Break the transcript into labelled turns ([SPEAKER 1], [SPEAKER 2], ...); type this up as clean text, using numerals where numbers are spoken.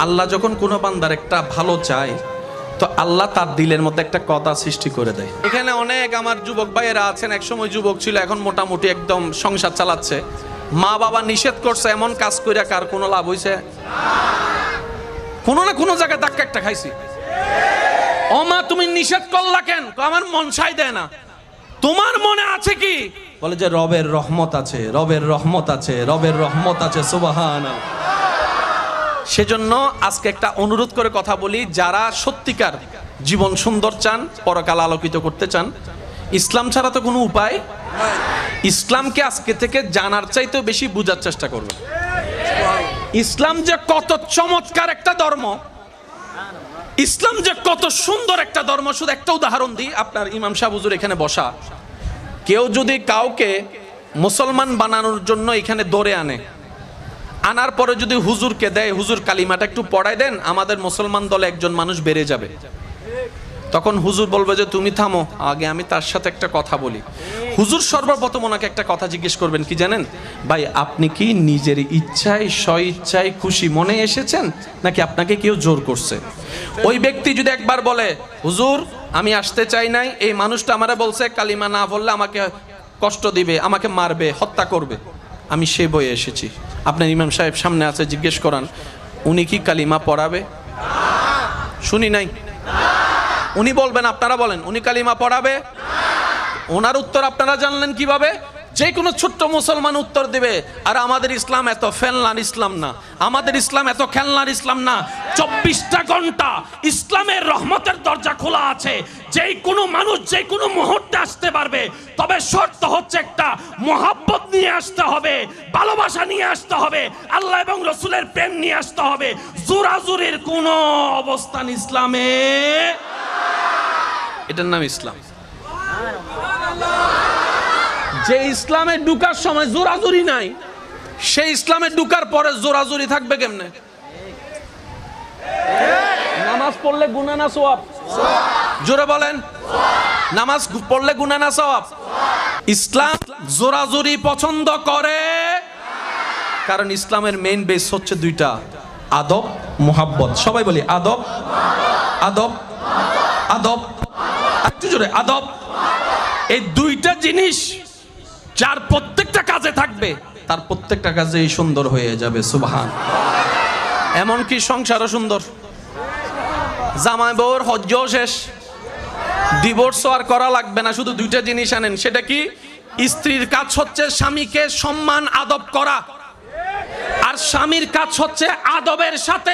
[SPEAKER 1] আল্লাহ যখন কোনো বান্দার একটা ভালো চায় তো আল্লাহ তার দিলের মধ্যে একটা কথা সৃষ্টি করে দেয়। এখানে অনেক আমার যুবক ভাইয়েরা আছেন, একসময় যুবক ছিল, এখন মোটামুটি একদম সংসার চালাচ্ছে। মা বাবা নিষেধ করছে, এমন কাজ কইরা কার কোনো লাভ হইছে? কোনো না কোনো জায়গায় ধাক্কা একটা খাইছি। ও মা, তুমি নিষেধ করলা কেন? আমার মন সাই দেয় না। তোমার মনে আছে কি? বলে যে রবের রহমত আছে, রবের রহমত আছে, রবের রহমত আছে। সুবহানাল্লাহ। সেজন্য আজকে একটা অনুরোধ করে কথা বলি, যারা সত্যিকার জীবন সুন্দর চান, পরকাল আলোকিত করতে চান, ইসলাম ছাড়া তো কোনো উপায়। ইসলামকে আজকে থেকে জানার চাইতেও বেশি বোঝার চেষ্টা করবেন। ইসলাম যে কত চমৎকার একটা ধর্ম, ইসলাম যে কত সুন্দর একটা ধর্ম। শুধু একটা উদাহরণ দিই, আপনার ইমাম সাহেব হুজুর এখানে বসা, কেউ যদি কাউকে মুসলমান বানানোর জন্য এখানে ধরে আনার পরে যদি হুজুরকে দেয়, হুজুর কালিমাটা একটু পড়াই দেন, আমাদের মুসলমান দলে একজন মানুষ বেড়ে যাবে। তখন হুজুর বলবে যে তুমি থামো, আগে আমি তার সাথে একটা কথা বলি। হুজুর সর্বপ্রথম ওনাকে একটা কথা জিজ্ঞেস করবেন, কি জানেন? ভাই, আপনি কি নিজের ইচ্ছায় স্বইচ্ছায় খুশি মনে এসেছেন, নাকি আপনাকে কেউ জোর করছে? ওই ব্যক্তি যদি একবার বলে হুজুর আমি আসতে চাই নাই, এই মানুষটা আমারে বলছে কালিমা না বললে আমাকে কষ্ট দিবে, আমাকে মারবে, হত্যা করবে, আমি সে বয়ে এসেছি। আপনার ইমাম সাহেব সামনে আছে, জিজ্ঞেস করান উনি কি কালিমা পড়াবে? শুনি নাই। উনি বলবেন, আপনারা বলেন উনি কালিমা পড়াবে? ওনার উত্তর আপনারা জানলেন কিভাবে? যে কোনো ছোট্ট মুসলমান উত্তর দিবে, আর আমাদের ইসলাম এত ফেলনার ইসলাম না, আমাদের ইসলাম এত খেলনার ইসলাম না। 24টা ঘন্টা ইসলামের রহমতের দরজা খোলা আছে, যে কোনো মানুষ যে কোনো মুহূর্তে আসতে পারবে। তবে শর্ত হচ্ছে একটা, মহব্বত নিয়ে আসতে হবে, ভালোবাসা নিয়ে আসতে হবে, আল্লাহ এবং রসুলের প্রেম নিয়ে আসতে হবে। জোরাজুরির কোনো অবস্থান ইসলামে, এটার নাম ইসলাম। যে ইসলামে ঢুকার সময় জোরাজুরি নাই, সেই ইসলামে ঢুকার পরে জোরাজুরি থাকবে কেমনে? নামাজ পড়লে গুনাহ না সওয়াব? জোরে বলেন, নামাজ পড়লে গুনাহ না সওয়াব? ইসলাম জোরাজুরি পছন্দ করে, কারণ ইসলামের মেইন বেস হচ্ছে দুইটা, আদব, মুহাব্বত। সবাই বলি আদব, আদব, আদব। একটু জোরে, আদব। এই দুইটা জিনিস যার প্রত্যেকটা কাজে থাকবে, তার প্রত্যেকটা কাজেই সুন্দর হয়ে যাবে। সুবহান। এমনকি সংসারও সুন্দর। জামাই বউর হজ্জও শেষ, ডিভোর্স আর করা লাগবে না, শুধু দুইটা জিনিস আনেন। সেটা কি? স্ত্রীর কাজ হচ্ছে স্বামীকে সম্মান আদব করা, আর স্বামীর কাজ হচ্ছে আদবের সাথে